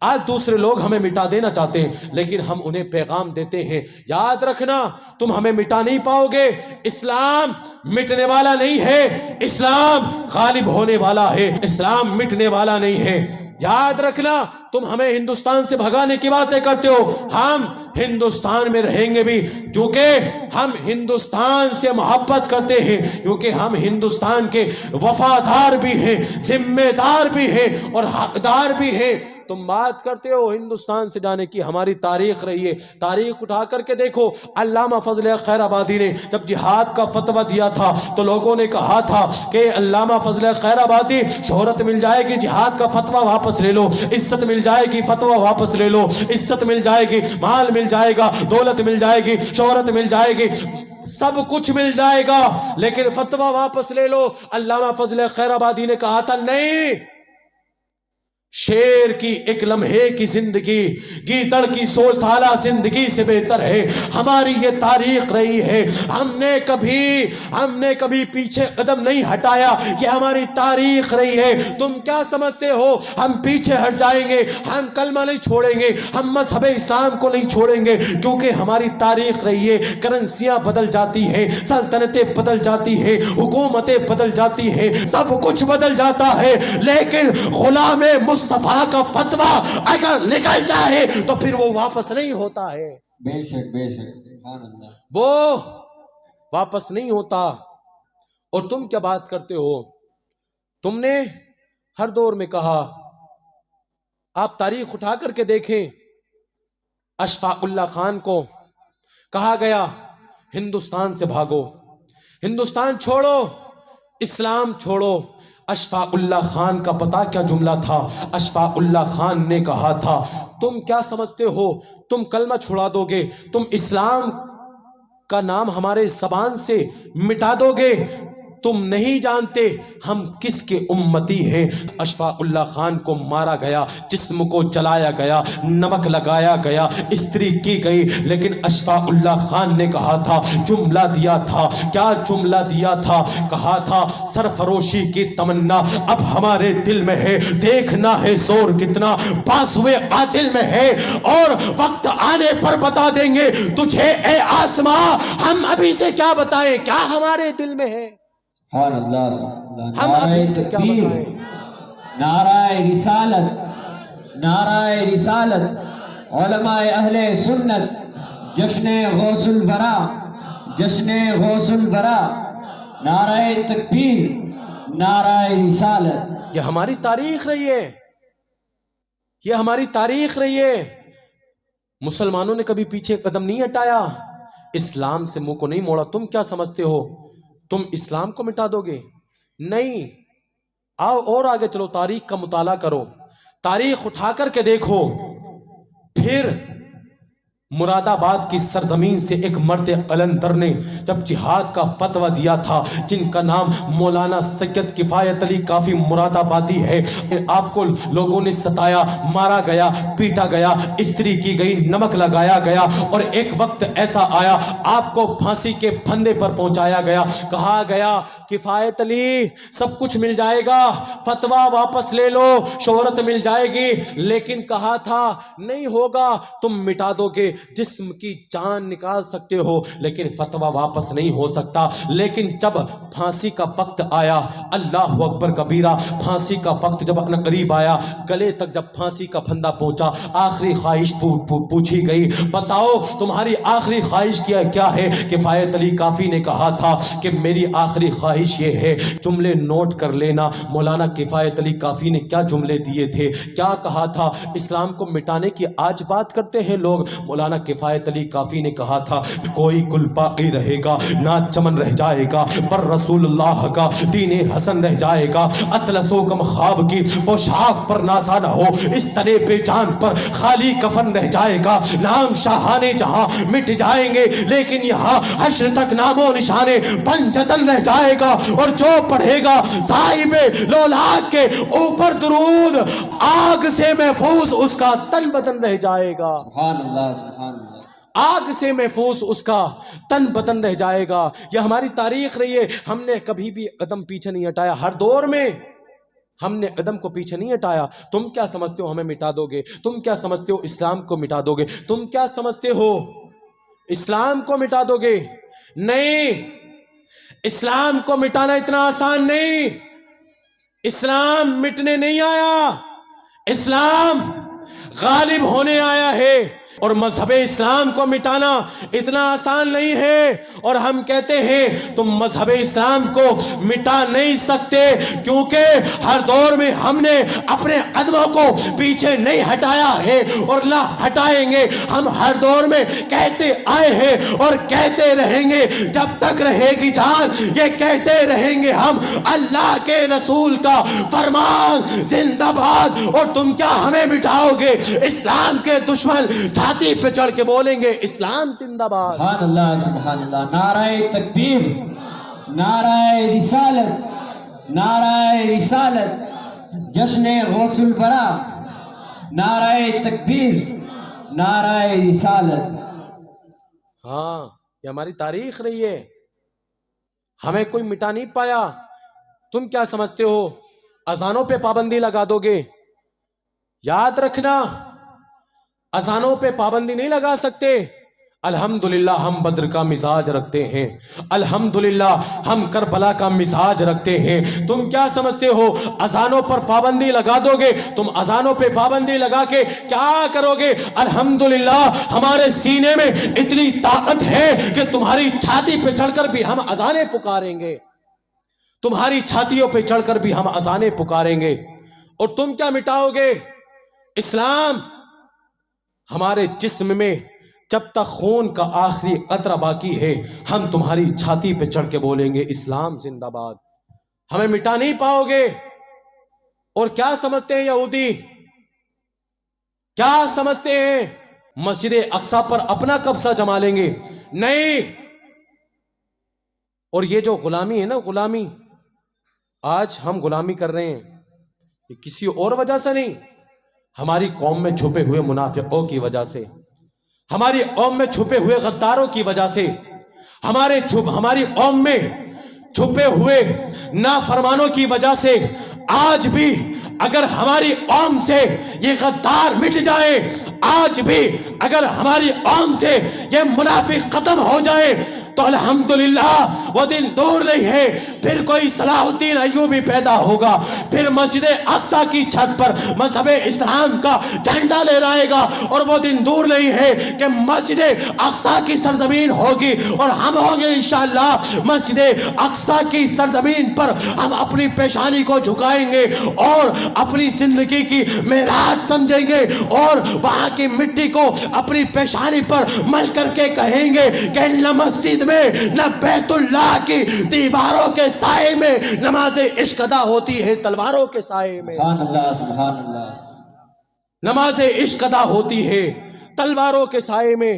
آج دوسرے لوگ ہمیں مٹا دینا چاہتے ہیں، لیکن ہم انہیں پیغام دیتے ہیں، یاد رکھنا تم ہمیں مٹا نہیں پاؤ گے۔ اسلام مٹنے والا نہیں ہے، اسلام غالب ہونے والا ہے، اسلام مٹنے والا نہیں ہے۔ یاد رکھنا تم ہمیں ہندوستان سے بھگانے کی باتیں کرتے ہو، ہم ہندوستان میں رہیں گے بھی، کیونکہ ہم ہندوستان سے محبت کرتے ہیں، کیونکہ ہم ہندوستان کے وفادار بھی ہیں، ذمہ دار بھی ہیں اور حقدار بھی ہیں۔ تم بات کرتے ہو ہندوستان سے جانے کی، ہماری تاریخ رہی ہے، تاریخ اٹھا کر کے دیکھو۔ علامہ فضل خیر آبادی نے جب جہاد کا فتویٰ دیا تھا تو لوگوں نے کہا تھا کہ علامہ فضل خیر آبادی شہرت مل جائے گی، جہاد کا فتویٰ واپس لے لو، عزت مل جائے گی، فتویٰ واپس لے لو، عزت مل جائے گی، مال مل جائے گا، دولت مل جائے گی، شہرت مل جائے گی، سب کچھ مل جائے گا، لیکن فتویٰ واپس لے لو۔ علامہ فضل خیر آبادی نے کہا تھا نہیں، شیر کی ایک لمحے کی زندگی گیدڑ کی 100 سالہ زندگی سے بہتر ہے۔ ہماری یہ تاریخ رہی ہے، ہم نے کبھی پیچھے قدم نہیں ہٹایا، یہ ہماری تاریخ رہی ہے۔ تم کیا سمجھتے ہو ہم پیچھے ہٹ جائیں گے؟ ہم کلمہ نہیں چھوڑیں گے، ہم مذہب اسلام کو نہیں چھوڑیں گے، کیونکہ ہماری تاریخ رہی ہے۔ کرنسیاں بدل جاتی ہیں، سلطنتیں بدل جاتی ہیں، حکومتیں بدل جاتی ہیں، سب کچھ بدل جاتا ہے، لیکن غلام مصطفیٰ کا فتویٰ اگر نکل جائے تو پھر وہ واپس نہیں ہوتا ہے۔ بے شک بے شک، سبحان اللہ، وہ واپس نہیں ہوتا۔ اور تم کیا بات کرتے ہو؟ تم نے ہر دور میں کہا، آپ تاریخ اٹھا کر کے دیکھیں، اشفاق اللہ خان کو کہا گیا ہندوستان سے بھاگو، ہندوستان چھوڑو، اسلام چھوڑو۔ اشفاق اللہ خان کا پتہ کیا جملہ تھا؟ اشفاق اللہ خان نے کہا تھا، تم کیا سمجھتے ہو تم کلمہ چھڑا دو گے، تم اسلام کا نام ہمارے زبان سے مٹا دو گے، تم نہیں جانتے ہم کس کے امتی ہیں۔ اشفاق اللہ خان کو مارا گیا، جسم کو جلایا گیا، نمک لگایا گیا، استری کی گئی، لیکن اشفاق اللہ خان نے کہا تھا، جملہ دیا تھا، کیا جملہ دیا تھا؟ کہا تھا، سرفروشی کی تمنا اب ہمارے دل میں ہے، دیکھنا ہے زور کتنا بازوئے قاتل میں ہے، اور وقت آنے پر بتا دیں گے تجھے اے آسماں، ہم ابھی سے کیا بتائیں کیا ہمارے دل میں ہے، سبحان اللہ، سبحان اللہ، ہم ابھی سے کیا تکبیر، بتائیں۔ نعرہ رسالت، نعرہ رسالت، علماء اہل سنت، جشن غوث الورا، جشن غوث الورا، نعرہ تکبیر، نعرہ رسالت۔ یہ ہماری تاریخ رہی ہے، یہ ہماری تاریخ رہی ہے۔ مسلمانوں نے کبھی پیچھے قدم نہیں ہٹایا، اسلام سے منہ کو نہیں موڑا۔ تم کیا سمجھتے ہو تم اسلام کو مٹا دو گے؟ نہیں، آؤ اور آگے چلو، تاریخ کا مطالعہ کرو، تاریخ اٹھا کر کے دیکھو۔ پھر مراد آباد کی سرزمین سے ایک مرد قلندر نے جب جہاد کا فتویٰ دیا تھا، جن کا نام مولانا سید کفایت علی کافی مراد آبادی ہے، آپ کو لوگوں نے ستایا، مارا گیا، پیٹا گیا، استری کی گئی، نمک لگایا گیا، اور ایک وقت ایسا آیا آپ کو پھانسی کے پھندے پر پہنچایا گیا۔ کہا گیا کفایت علی سب کچھ مل جائے گا، فتویٰ واپس لے لو، شہرت مل جائے گی، لیکن کہا تھا نہیں ہوگا، تم مٹا دو گے، جسم کی جان نکال سکتے ہو لیکن فتویٰ واپس نہیں ہو سکتا۔ لیکن جب پھانسی کا وقت آیا، اللہ اکبر کبیرہ، پھانسی کا وقت جب قریب آیا، گلے تک جب پھانسی کا پھندا پہنچا، آخری خواہش پوچھی گئی، بتاؤ تمہاری آخری خواہش کیا ہے؟ کفایت علی کافی نے کہا تھا کہ میری آخری خواہش یہ ہے، جملے نوٹ کر لینا، مولانا کفایت علی کافی نے کیا جملے دیے تھے، کیا کہا تھا؟ اسلام کو مٹانے کی آج بات کرتے ہیں لوگ، مولانا کفایت علی کافی نے کہا تھا، کوئی گل باقی رہے گا نہ چمن رہ جائے گا، پر رسول اللہ کا دین حسن رہ جائے گا، اطلس و کم خواب کی پوشاک پر نازا نہ ہو، اس تنے پہ جان پر خالی کفن رہ جائے گا، نام شاہانے جہاں مٹ جائیں گے لیکن یہاں حشر تک نام و نشانے پنجتن رہ جائے گا، اور جو پڑھے گا صاحب لولاک کے اوپر درود، آگ سے محفوظ اس کا تن بدن رہ جائے گا، سبحان اللہ، سبحان اللہ، آگ سے محفوظ اس کا تن بدن رہ جائے گا۔ یہ ہماری تاریخ رہی ہے، ہم نے کبھی بھی قدم پیچھے نہیں ہٹایا، ہر دور میں ہم نے قدم کو پیچھے نہیں ہٹایا. تم کیا سمجھتے ہو ہمیں مٹا دو گے؟ تم کیا سمجھتے ہو اسلام کو مٹا دو گے؟ تم کیا سمجھتے ہو اسلام کو مٹا دو گے؟ نہیں، اسلام کو مٹانا اتنا آسان نہیں. اسلام مٹنے نہیں آیا، اسلام غالب ہونے آیا ہے. اور مذہب اسلام کو مٹانا اتنا آسان نہیں ہے. اور ہم کہتے ہیں تم مذہب اسلام کو مٹا نہیں سکتے، کیونکہ ہر دور میں ہم نے اپنے قدموں کو پیچھے نہیں ہٹایا ہے اور نہ ہٹائیں گے. ہم ہر دور میں کہتے آئے ہیں اور کہتے رہیں گے جب تک رہے گی جان. یہ کہتے رہیں گے ہم اللہ کے رسول کا فرمان زندہ باد. اور تم کیا ہمیں مٹاؤ گے؟ اسلام کے دشمن چھاتی پہ چڑھ کے بولیں گے اسلام زندہ باد. سبحان اللہ سبحان اللہ. نعرہ تکبیر، نعرہ رسالت، نعرہ رسالت، جشن غوث الورا، نعرہ تکبیر، نعرہ رسالت. ہاں، یہ ہماری تاریخ رہی ہے، ہمیں کوئی مٹا نہیں پایا. تم کیا سمجھتے ہو اذانوں پہ پابندی لگا دو گے؟ یاد رکھنا، اذانوں پہ پابندی نہیں لگا سکتے. الحمدللہ ہم بدر کا مزاج رکھتے ہیں، الحمدللہ ہم کربلا کا مزاج رکھتے ہیں. تم کیا سمجھتے ہو اذانوں پر پابندی لگا دو گے؟ تم اذانوں پہ پابندی لگا کے کیا کرو گے؟ الحمدللہ ہمارے سینے میں اتنی طاقت ہے کہ تمہاری چھاتی پہ چڑھ کر بھی ہم اذانیں پکاریں گے، تمہاری چھاتیوں پہ چڑھ کر بھی ہم اذانیں پکاریں گے. اور تم کیا مٹاؤ گے؟ اسلام. ہمارے جسم میں جب تک خون کا آخری قطرہ باقی ہے ہم تمہاری چھاتی پہ چڑھ کے بولیں گے اسلام زندہ باد. ہمیں مٹا نہیں پاؤ گے. اور کیا سمجھتے ہیں یہودی، کیا سمجھتے ہیں مسجد اقصی پر اپنا قبضہ جما لیں گے؟ نہیں. اور یہ جو غلامی ہے نا، غلامی آج ہم غلامی کر رہے ہیں، یہ کسی اور وجہ سے نہیں، ہماری قوم میں چھپے ہوئے منافقوں کی وجہ سے، ہماری قوم میں چھپے ہوئے غداروں کی وجہ سے، ہماری قوم میں چھپے ہوئے نافرمانوں کی وجہ سے. آج بھی اگر ہماری قوم سے یہ غدار مٹ جائے، آج بھی اگر ہماری قوم سے یہ منافق ختم ہو جائے تو الحمدللہ وہ دن دور نہیں ہے، پھر کوئی صلاح الدین ایوبی پیدا ہوگا، پھر مسجد اقصی کی چھت پر مذہب اسلام کا جھنڈا لے آئے گا. اور وہ دن دور نہیں ہے کہ مسجد اقصی کی سرزمین ہوگی اور ہم ہوں گے انشاءاللہ مسجد اقصی کی سرزمین پر. ہم اپنی پیشانی کو جھکائیں گے اور اپنی زندگی کی معراج سمجھیں گے اور وہاں کی مٹی کو اپنی پیشانی پر مل کر کے کہیں گے کہ نہ مسجد میں نہ بیت اللہ کی دیواروں کے سائے میں نماز عشق ادا ہوتی ہے تلواروں کے سائے میں. سبحان اللہ سبحان اللہ. نماز عشق ادا ہوتی ہے تلواروں کے سائے میں.